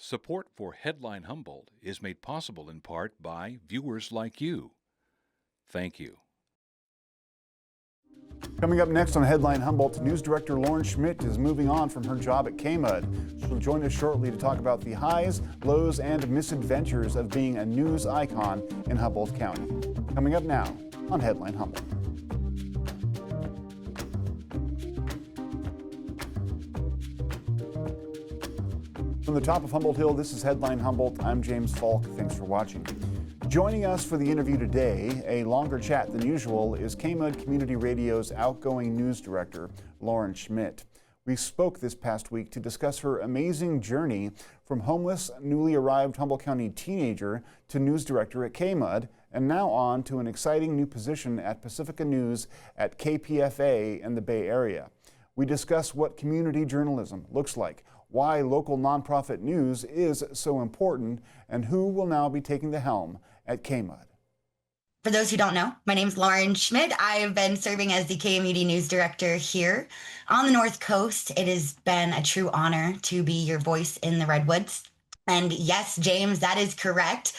Support for Headline Humboldt is made possible in part by viewers like you. Thank you. Coming up next on Headline Humboldt, News Director Lauren Schmitt is moving on from her job at KMUD. She'll join us shortly to talk about the highs, lows, and misadventures of being a news icon in Humboldt County. Coming up now on Headline Humboldt. From the top of Humboldt Hill, this is Headline Humboldt. I'm James Falk. Thanks for watching. Joining us for the interview today, a longer chat than usual, is KMUD Community Radio's outgoing news director, Lauren Schmitt. We spoke this past week to discuss her amazing journey from homeless, newly arrived Humboldt County teenager to news director at KMUD, and now on to an exciting new position at Pacifica News at KPFA in the Bay Area. We discuss what community journalism looks like, why local nonprofit news is so important, and who will now be taking the helm at KMUD. For those who don't know, my name is Lauren Schmitt. I've been serving as the KMUD news director here on the North Coast. It has been a true honor to be your voice in the Redwoods. And yes, James, that is correct.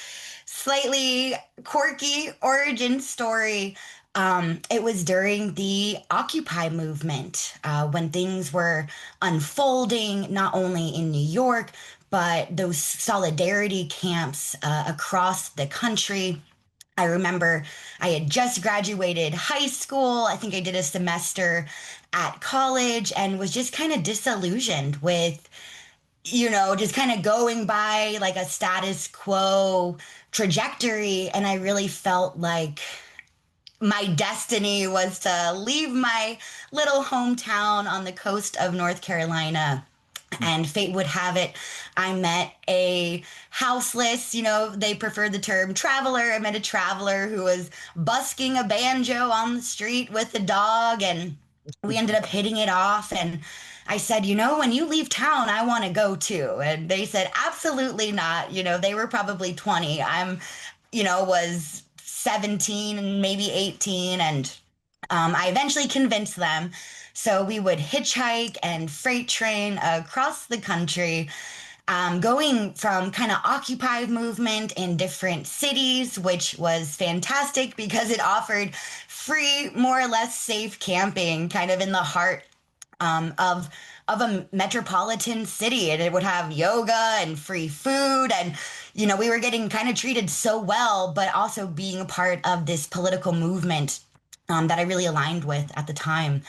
Slightly quirky origin story. It was during the Occupy movement when things were unfolding, not only in New York, but those solidarity camps across the country. I remember I had just graduated high school. I think I did a semester at college and was just kind of disillusioned with, just kind of going by like a status quo trajectory. And I really felt like my destiny was to leave my little hometown on the coast of North Carolina. And fate would have it, I met a houseless, they preferred the term traveler. I met a traveler who was busking a banjo on the street with a dog, and we ended up hitting it off. And I said, when you leave town, I want to go too. And they said, absolutely not. They were probably 20. Was 17 and maybe 18. And I eventually convinced them. So we would hitchhike and freight train across the country, going from kind of Occupy movement in different cities, which was fantastic because it offered free, more or less safe camping kind of in the heart of a metropolitan city. And it would have yoga and free food. And, we were getting kind of treated so well, but also being a part of this political movement that I really aligned with at the time.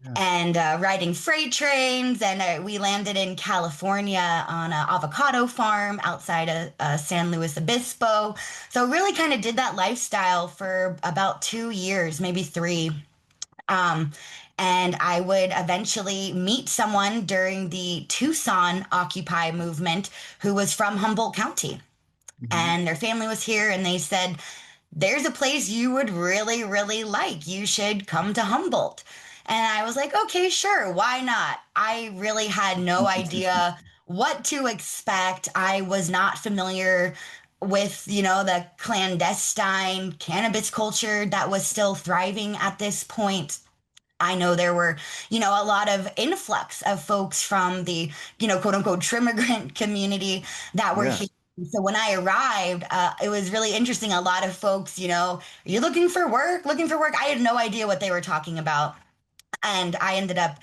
Yeah. And riding freight trains, and we landed in California on an avocado farm outside of San Luis Obispo. So really kind of did that lifestyle for about 2 years, maybe 3. And I would eventually meet someone during the Tucson Occupy movement who was from Humboldt County. Mm-hmm. And their family was here, and they said, there's a place you would really, really like. You should come to Humboldt. And I was like, okay, sure, why not? I really had no idea what to expect. I was not familiar with, the clandestine cannabis culture that was still thriving at this point. I know there were, a lot of influx of folks from the, quote unquote, trimmigrant community that were here. So when I arrived, it was really interesting. A lot of folks, are you looking for work? I had no idea what they were talking about. And I ended up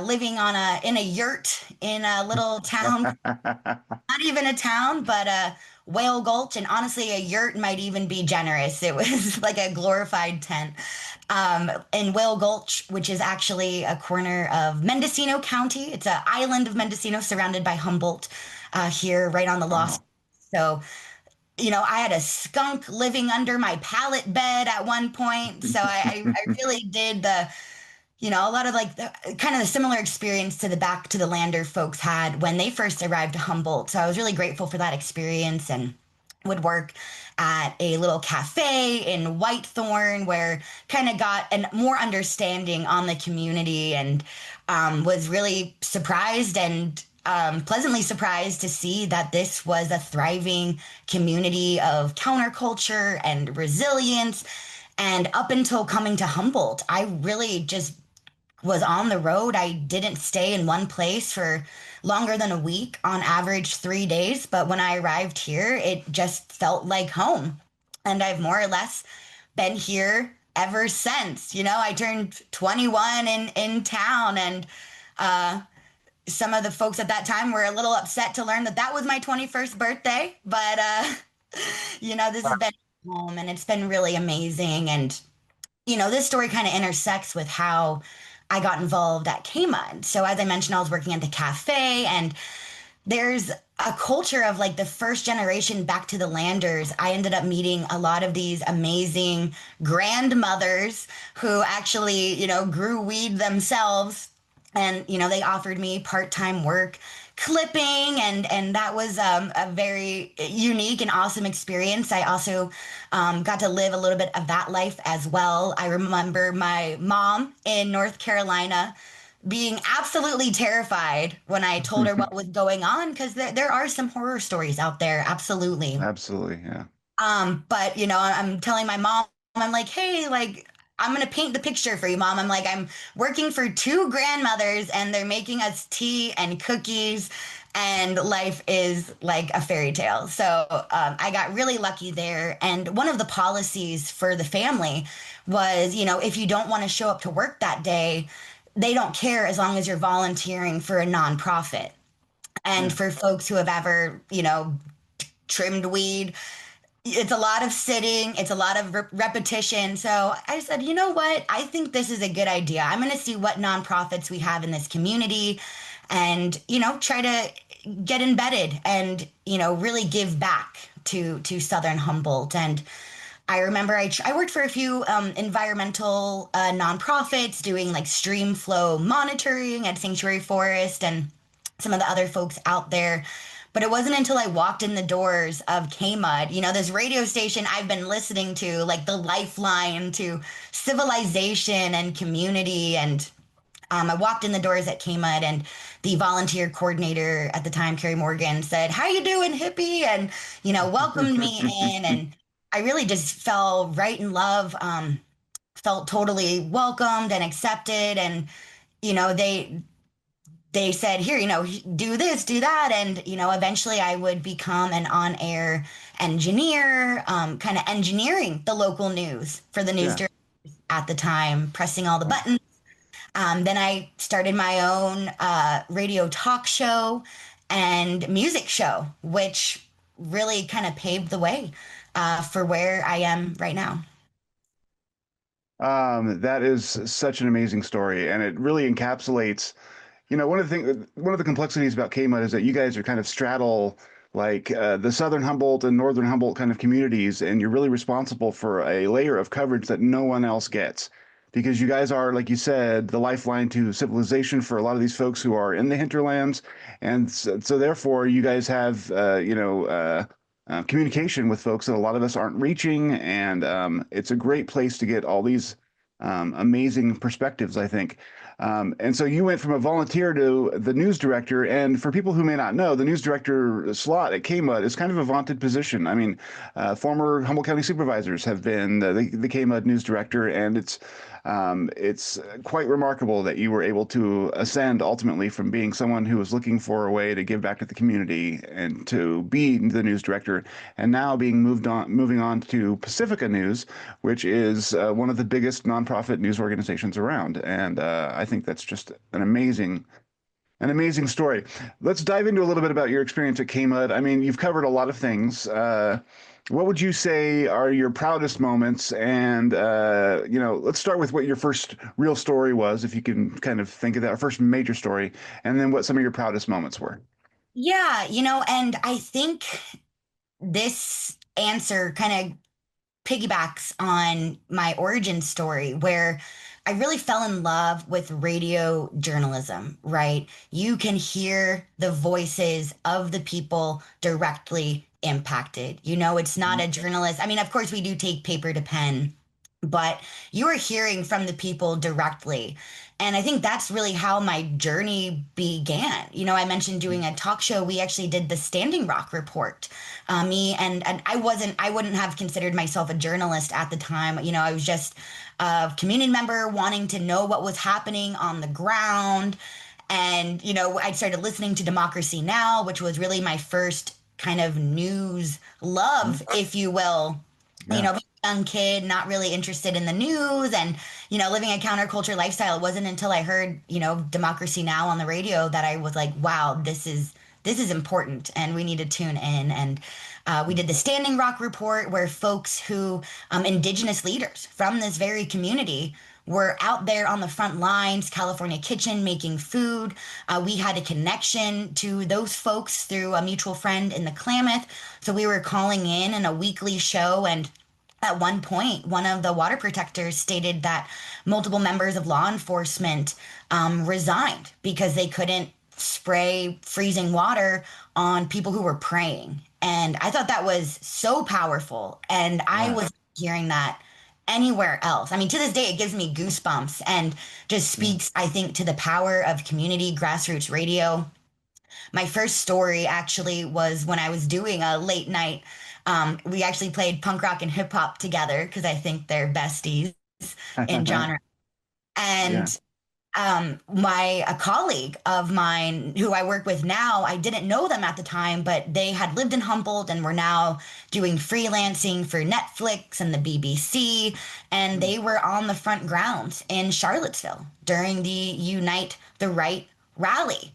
living in a yurt in a little town, not even a town, but Whale Gulch. And honestly, a yurt might even be generous. It was like a glorified tent in Whale Gulch, which is actually a corner of Mendocino County. It's an island of Mendocino surrounded by Humboldt here right on the Lost. So, I had a skunk living under my pallet bed at one point. So I really did a lot of kind of the similar experience to the Back to the Lander folks had when they first arrived to Humboldt. So I was really grateful for that experience, and would work at a little cafe in Whitethorn where kind of got a more understanding on the community, and was really surprised and pleasantly surprised to see that this was a thriving community of counterculture and resilience. And up until coming to Humboldt, I really just was on the road. I didn't stay in one place for longer than a week, on average 3 days. But when I arrived here, it just felt like home. And I've more or less been here ever since. I turned 21 in town, and uh, some of the folks at that time were a little upset to learn that that was my 21st birthday. But this has been home, and it's been really amazing. And this story kind of intersects with how I got involved at KMUD. So as I mentioned, I was working at the cafe, and there's a culture of like the first generation back to the landers. I ended up meeting a lot of these amazing grandmothers who actually, grew weed themselves. And, they offered me part-time work clipping, and that was a very unique and awesome experience. I also got to live a little bit of that life as well. I remember my mom in North Carolina being absolutely terrified when I told her what was going on, because there are some horror stories out there. Absolutely. Absolutely, yeah. But I'm telling my mom, I'm like, hey, like, I'm gonna paint the picture for you, Mom. I'm like, I'm working for two grandmothers, and they're making us tea and cookies, and life is like a fairy tale. So I got really lucky there. And one of the policies for the family was, if you don't want to show up to work that day, they don't care as long as you're volunteering for a nonprofit. And for folks who have ever, trimmed weed, it's a lot of sitting, it's a lot of repetition. So I said, you know what? I think this is a good idea. I'm going to see what nonprofits we have in this community, and, try to get embedded and, really give back to Southern Humboldt. And I remember I worked for a few environmental nonprofits doing like stream flow monitoring at Sanctuary Forest and some of the other folks out there. But it wasn't until I walked in the doors of KMUD, this radio station I've been listening to, like the lifeline to civilization and community. And I walked in the doors at KMUD, and the volunteer coordinator at the time, Carrie Morgan, said, "How you doing, hippie?" And, welcomed me in. And I really just fell right in love, felt totally welcomed and accepted. And, they said, here, do this, do that. And, eventually I would become an on-air engineer, kind of engineering the local news for the news directors at the time, pressing all the buttons. Then I started my own radio talk show and music show, which really kind of paved the way for where I am right now. That is such an amazing story, and it really encapsulates, one of the complexities about KMUD is that you guys are kind of straddle like the Southern Humboldt and Northern Humboldt kind of communities, and you're really responsible for a layer of coverage that no one else gets, because you guys are, like you said, the lifeline to civilization for a lot of these folks who are in the hinterlands, and so therefore you guys have communication with folks that a lot of us aren't reaching, and it's a great place to get all these amazing perspectives, I think. And so you went from a volunteer to the news director. And for people who may not know, the news director slot at KMUD is kind of a vaunted position. I mean, former Humboldt County supervisors have been the KMUD news director, and it's quite remarkable that you were able to ascend ultimately from being someone who was looking for a way to give back to the community and to be the news director, and now moving on to Pacifica News, which is one of the biggest nonprofit news organizations around. And I think that's just an amazing story. Let's dive into a little bit about your experience at KMUD. I mean, you've covered a lot of things. What would you say are your proudest moments? And, let's start with what your first real story was, if you can kind of think of that, first major story, and then what some of your proudest moments were. Yeah, and I think this answer kind of piggybacks on my origin story, where I really fell in love with radio journalism, right? You can hear the voices of the people directly impacted. It's not a journalist. I mean, of course, we do take paper to pen, but you are hearing from the people directly. And I think that's really how my journey began. I mentioned doing a talk show. We actually did the Standing Rock Report. Me and I wouldn't have considered myself a journalist at the time. I was just a community member wanting to know what was happening on the ground. And, I started listening to Democracy Now!, which was really my first kind of news love, if you will. Yeah. Young kid, not really interested in the news and, living a counterculture lifestyle. It wasn't until I heard, Democracy Now! On the radio that I was like, wow, this is important and we need to tune in. And we did the Standing Rock Report, where folks who, indigenous leaders from this very community, were out there on the front lines, California Kitchen, making food. We had a connection to those folks through a mutual friend in the Klamath. So we were calling in a weekly show. And at one point, one of the water protectors stated that multiple members of law enforcement resigned because they couldn't spray freezing water on people who were praying. And I thought that was so powerful. And I was hearing that anywhere else. I mean, to this day, it gives me goosebumps and just speaks, I think, to the power of community grassroots radio. My first story actually was when I was doing a late night. We actually played punk rock and hip hop together because I think they're besties in genre. And a colleague of mine who I work with now, I didn't know them at the time, but they had lived in Humboldt and were now doing freelancing for Netflix and the BBC. And they were on the front grounds in Charlottesville during the Unite the Right rally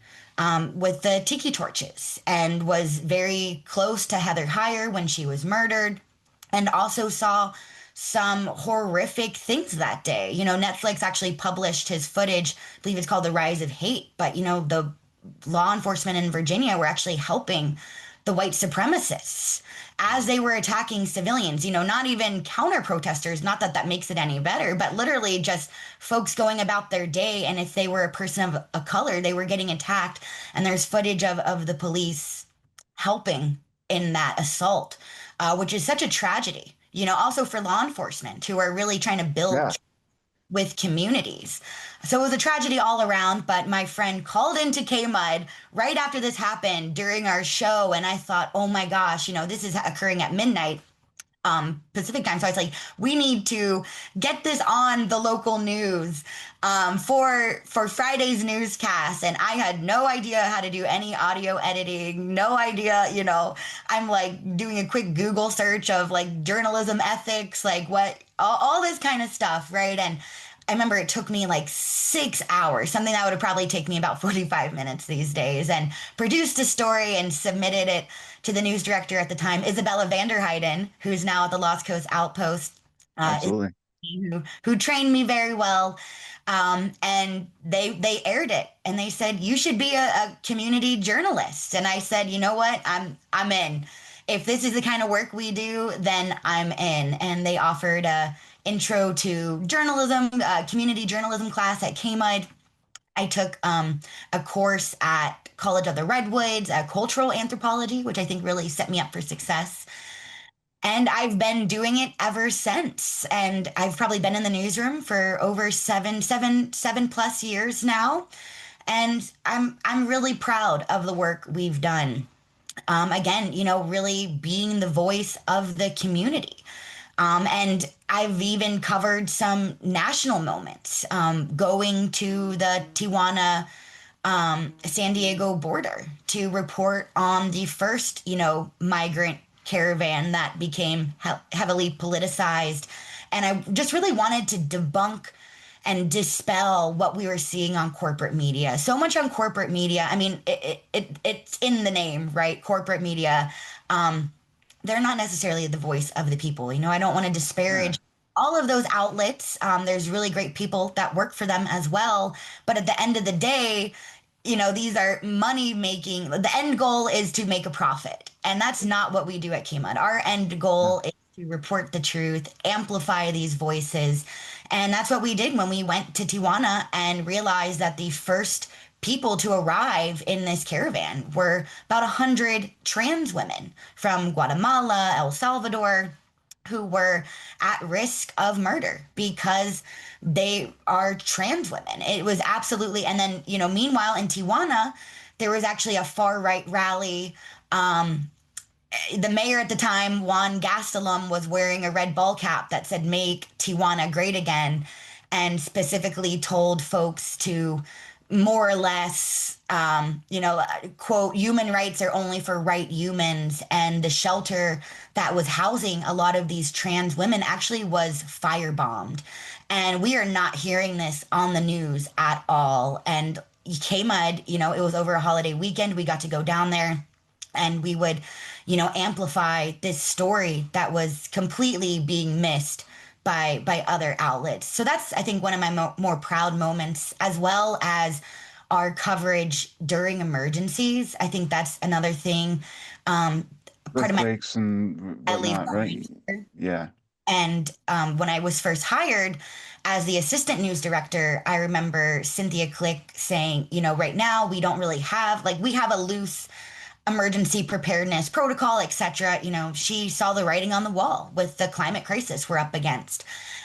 with the tiki torches, and was very close to Heather Heyer when she was murdered, and also saw some horrific things that day. Netflix actually published his footage. I believe it's called The Rise of Hate. But, the law enforcement in Virginia were actually helping the white supremacists as they were attacking civilians, not even counter protesters. Not that that makes it any better, but literally just folks going about their day. And if they were a person of a color, they were getting attacked. And there's footage of the police helping in that assault, which is such a tragedy. Also for law enforcement who are really trying to build with communities. So it was a tragedy all around, but my friend called into KMUD right after this happened during our show. And I thought, oh my gosh, this is occurring at midnight Pacific time. So I was like, we need to get this on the local news for Friday's newscast. And I had no idea how to do any audio editing, no idea, I'm like doing a quick Google search of like journalism ethics, like what, all this kind of stuff, right? And I remember it took me like 6 hours, something that would have probably taken me about 45 minutes these days, and produced a story and submitted it to the news director at the time, Isabella Vanderheiden, who's now at the Lost Coast Outpost. Absolutely. Who trained me very well. And they aired it, and they said, you should be a community journalist. And I said, you know what? I'm in. If this is the kind of work we do, then I'm in. And they offered a intro to journalism, community journalism class at KMUD. I took a course at College of the Redwoods, cultural anthropology, which I think really set me up for success. And I've been doing it ever since. And I've probably been in the newsroom for over seven plus years now. And I'm really proud of the work we've done. Again, really being the voice of the community. And I've even covered some national moments, going to the Tijuana, San Diego border to report on the first, migrant caravan that became heavily politicized. And I just really wanted to debunk and dispel what we were seeing on corporate media. So much on corporate media. I mean, it's in the name, right? Corporate media. They're not necessarily the voice of the people. I don't want to disparage all of those outlets. There's really great people that work for them as well. But at the end of the day, these are money making. The end goal is to make a profit. And that's not what we do at KMUD. Our end goal is to report the truth, amplify these voices. And that's what we did when we went to Tijuana and realized that the first people to arrive in this caravan were about 100 trans women from Guatemala, El Salvador, who were at risk of murder because they are trans women. It was absolutely, and then, meanwhile in Tijuana, there was actually a far right rally. The mayor at the time, Juan Gastelum, was wearing a red ball cap that said, "Make Tijuana Great Again," and specifically told folks to more or less, quote, human rights are only for right humans. And the shelter that was housing a lot of these trans women actually was firebombed. And we are not hearing this on the news at all. And KMUD, it was over a holiday weekend. We got to go down there and we would, amplify this story that was completely being missed by other outlets. So that's, I think, one of my more proud moments, as well as our coverage during emergencies. I think that's another thing. Part of my Earthquakes and I leave whatnot, right? behind here. Yeah. And when I was first hired as the assistant news director, I remember Cynthia Click saying, right now we don't really have, like, we have a loose emergency preparedness protocol, etc. She saw the writing on the wall with the climate crisis we're up against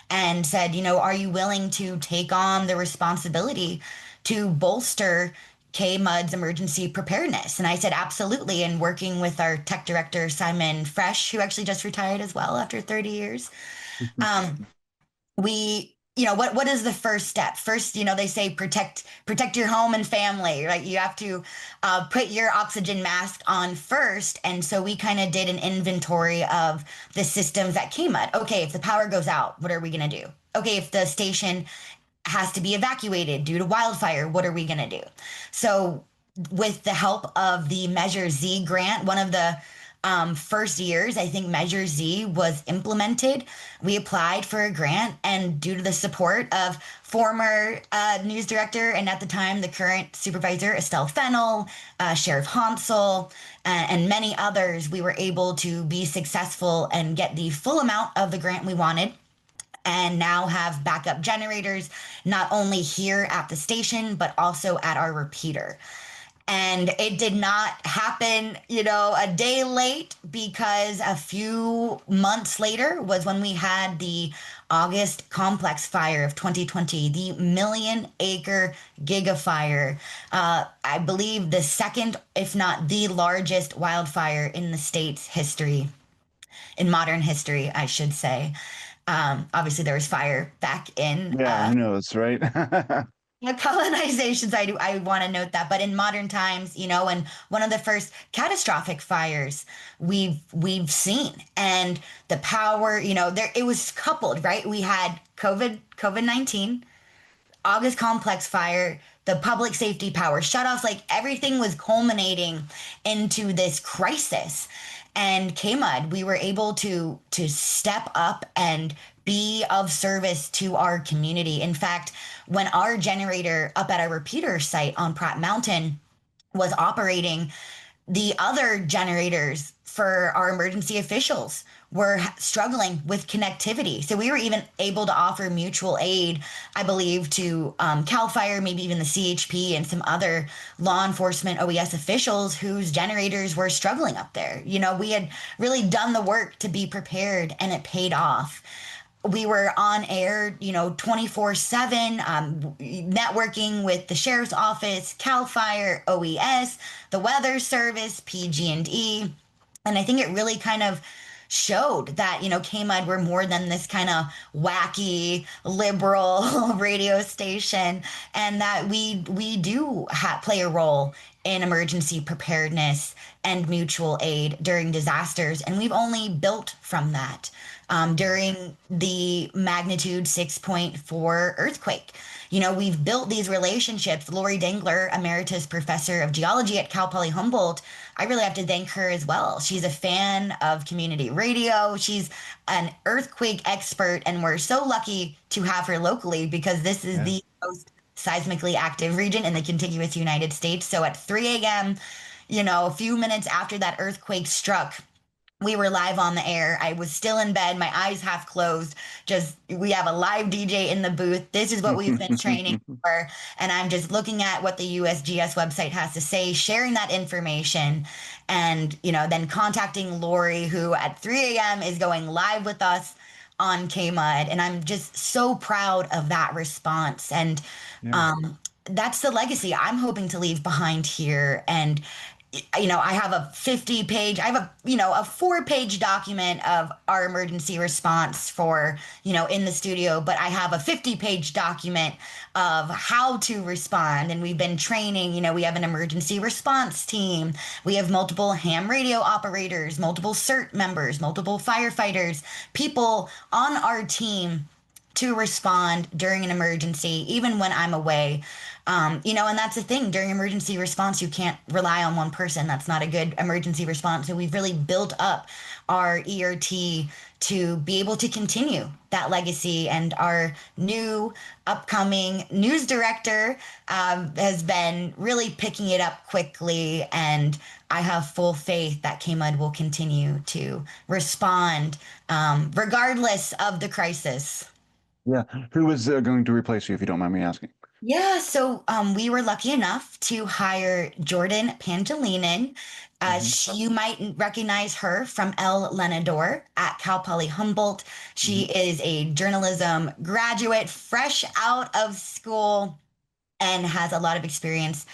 and said, are you willing to take on the responsibility to bolster KMUD's emergency preparedness? And I said, absolutely. And working with our tech director, Simon Fresh, who actually just retired as well after 30 years, we what is the first step? First, they say protect your home and family, right? You have to put your oxygen mask on first. And so we kind of did an inventory of the systems that came at. Okay, if the power goes out, what are we going to do? Okay, if the station has to be evacuated due to wildfire, what are we going to do? So with the help of the Measure Z grant, one of the first years, I think Measure Z was implemented. We applied for a grant, and due to the support of former news director and at the time the current supervisor, Estelle Fennell, Sheriff Hansel, and many others, we were able to be successful and get the full amount of the grant we wanted. And now have backup generators, not only here at the station, but also at our repeater. And it did not happen, a day late, because a few months later was when we had the August complex fire of 2020, the million-acre gigafire. I believe the second, if not the largest wildfire in the state's history, in modern history, I should say. Obviously, there was fire back in Yeah, who knows, right? the colonizations. I want to note that, but in modern times, and one of the first catastrophic fires we've seen, and the power, there it was coupled, right? We had COVID-19, August complex fire, the public safety power shutoffs, like everything was culminating into this crisis. And KMUD, we were able to step up and be of service to our community. In fact, when our generator up at our repeater site on Pratt Mountain was operating, the other generators for our emergency officials were struggling with connectivity. So we were even able to offer mutual aid, I believe, to CAL FIRE, maybe even the CHP and some other law enforcement OES officials whose generators were struggling up there. We had really done the work to be prepared, and it paid off. We were on air, 24/7, networking with the sheriff's office, CAL FIRE, OES, the weather service, PG&E. And I think it really kind of showed that, KMUD were more than this kind of wacky liberal radio station, and that we do play a role in emergency preparedness and mutual aid during disasters. And we've only built from that. During the magnitude 6.4 earthquake, we've built these relationships. Lori Dengler, emeritus professor of geology at Cal Poly Humboldt, I really have to thank her as well. She's a fan of community radio. She's an earthquake expert, and we're so lucky to have her locally, because this is the most seismically active region in the contiguous United States. So at 3 a.m., a few minutes after that earthquake struck, we were live on the air. I was still in bed, my eyes half closed. We have a live DJ in the booth. This is what we've been training for. And I'm just looking at what the USGS website has to say, sharing that information, and, then contacting Lori, who at 3 a.m. is going live with us on KMUD. And I'm just so proud of that response. And that's the legacy I'm hoping to leave behind here. And I have a 50-page, I have a 4-page document of our emergency response for, in the studio, but I have a 50-page document of how to respond. And we've been training, we have an emergency response team. We have multiple ham radio operators, multiple CERT members, multiple firefighters, people on our team to respond during an emergency, even when I'm away. And that's the thing during emergency response, you can't rely on one person. That's not a good emergency response. So we've really built up our ERT to be able to continue that legacy. And our new upcoming news director has been really picking it up quickly. And I have full faith that KMUD will continue to respond regardless of the crisis. Yeah. Who is going to replace you, if you don't mind me asking? Yeah, so we were lucky enough to hire Jordan Pangilinan. You might recognize her from El Lenador at Cal Poly Humboldt. She is a journalism graduate, fresh out of school, and has a lot of experience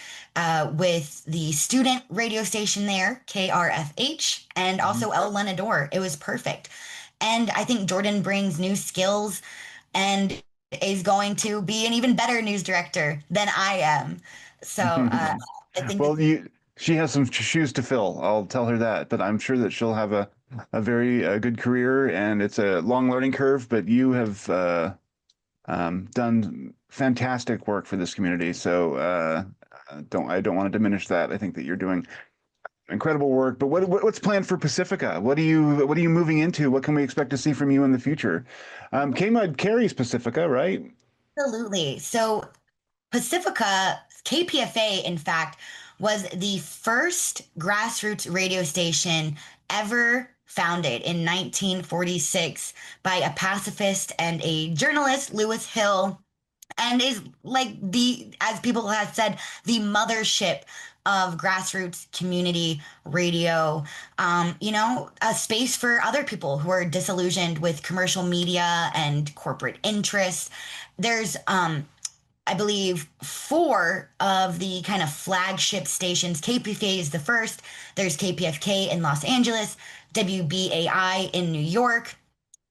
with the student radio station there, KRFH, and also El Lenador. It was perfect. And I think Jordan brings new skills and is going to be an even better news director than I am. So I think Well, she has some shoes to fill. I'll tell her that, but I'm sure that she'll have a very good career, and it's a long learning curve. But you have done fantastic work for this community. So I don't want to diminish that. I think that you're doing incredible work. But what's planned for Pacifica? What are you moving into? What can we expect to see from you in the future? KMUD carries Pacifica, right? absolutely. So Pacifica, KPFA, in fact, was the first grassroots radio station ever founded in 1946 by a pacifist and a journalist, Lewis Hill, and is like as people have said, the mothership of grassroots community radio. A space for other people who are disillusioned with commercial media and corporate interests. There's I believe 4 of the kind of flagship stations. KPFA is the first. There's KPFK in Los Angeles, WBAI in New York,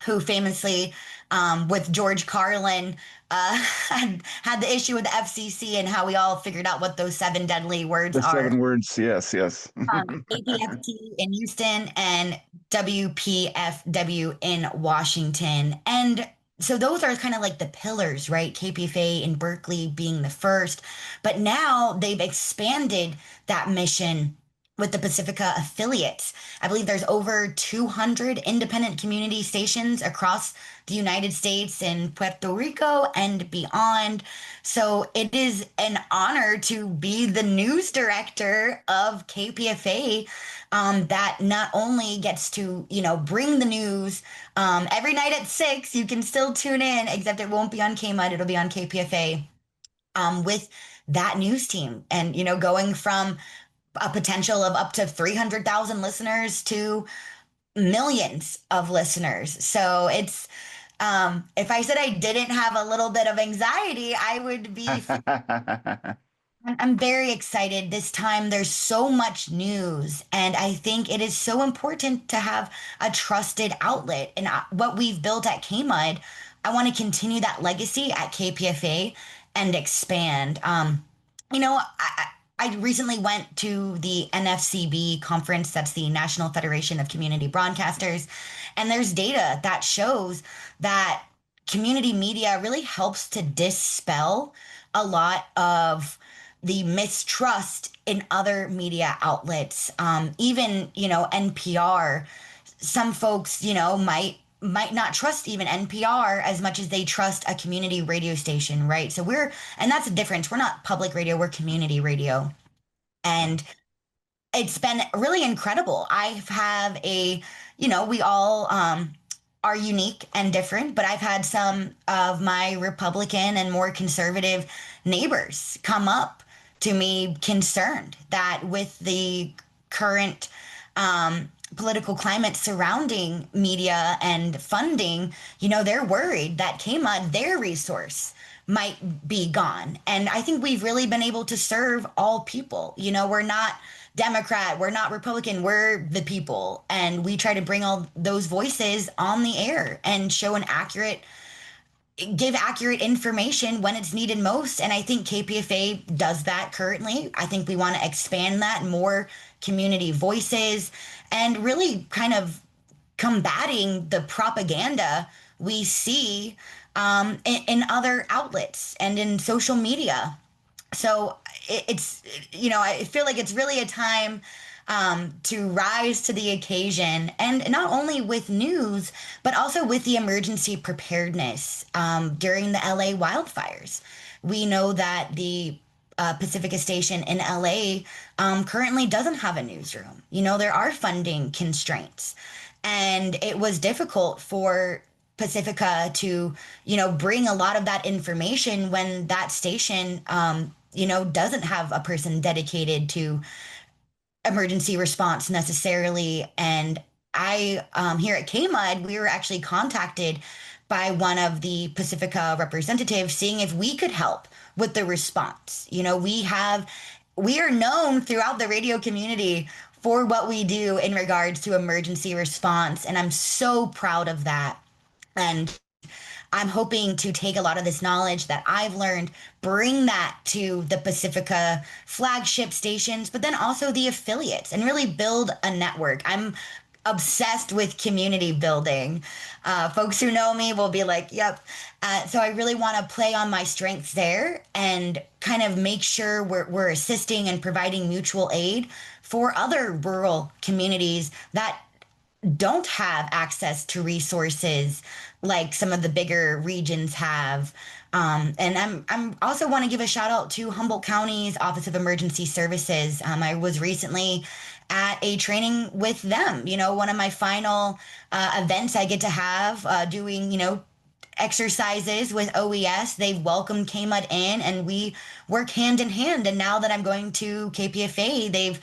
who famously, with George Carlin, had the issue with the FCC and how we all figured out what those 7 deadly words The are. 7 words, yes. APFT in Houston and WPFW in Washington. And so those are kind of like the pillars, right? KPFA in Berkeley being the first. But now they've expanded that mission with the Pacifica affiliates. I believe there's over 200 independent community stations across the United States and Puerto Rico and beyond. So it is an honor to be the news director of KPFA, that not only gets to, bring the news every night at 6, you can still tune in, except it won't be on KMUD, it'll be on KPFA, with that news team. And, going from a potential of up to 300,000 listeners to millions of listeners. So it's, if I said I didn't have a little bit of anxiety, I would be. I'm very excited this time. There's so much news, and I think it is so important to have a trusted outlet. And what we've built at KMUD, I want to continue that legacy at KPFA and expand. I recently went to the NFCB conference, that's the National Federation of Community Broadcasters, and there's data that shows that community media really helps to dispel a lot of the mistrust in other media outlets. Even, NPR, some folks, might not trust even NPR as much as they trust a community radio station, right? So and that's the difference. We're not public radio, we're community radio. And it's been really incredible. I have we all are unique and different, but I've had some of my Republican and more conservative neighbors come up to me concerned that with the current political climate surrounding media and funding, they're worried that KMUD, their resource, might be gone. And I think we've really been able to serve all people. We're not Democrat, we're not Republican, we're the people. And we try to bring all those voices on the air and give accurate information when it's needed most. And I think KPFA does that currently. I think we want to expand that, more community voices, and really kind of combating the propaganda we see in other outlets and in social media. So I feel like it's really a time to rise to the occasion, and not only with news, but also with the emergency preparedness during the LA wildfires. We know that the Pacifica station in LA currently doesn't have a newsroom. There are funding constraints, and it was difficult for Pacifica to, bring a lot of that information when that station, doesn't have a person dedicated to emergency response necessarily. And I, here at KMUD, we were actually contacted by one of the Pacifica representatives, seeing if we could help with the response. We are known throughout the radio community for what we do in regards to emergency response, and I'm so proud of that. And I'm hoping to take a lot of this knowledge that I've learned, bring that to the Pacifica flagship stations, but then also the affiliates, and really build a network. I'm obsessed with community building. Folks who know me will be like, yep. So I really want to play on my strengths there and kind of make sure we're assisting and providing mutual aid for other rural communities that don't have access to resources like some of the bigger regions have. And I'm also want to give a shout out to Humboldt County's Office of Emergency Services. I was recently at a training with them. One of my final events I get to have doing, exercises with OES. They've welcomed KMUD in, and we work hand in hand. And now that I'm going to KPFA, they've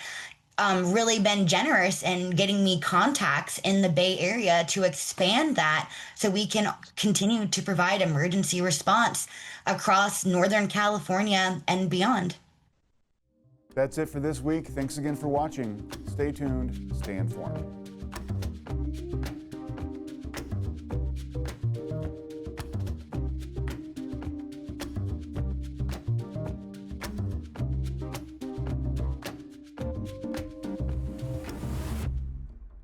really been generous in getting me contacts in the Bay Area to expand that so we can continue to provide emergency response across Northern California and beyond. That's it for this week. Thanks again for watching. Stay tuned, stay informed.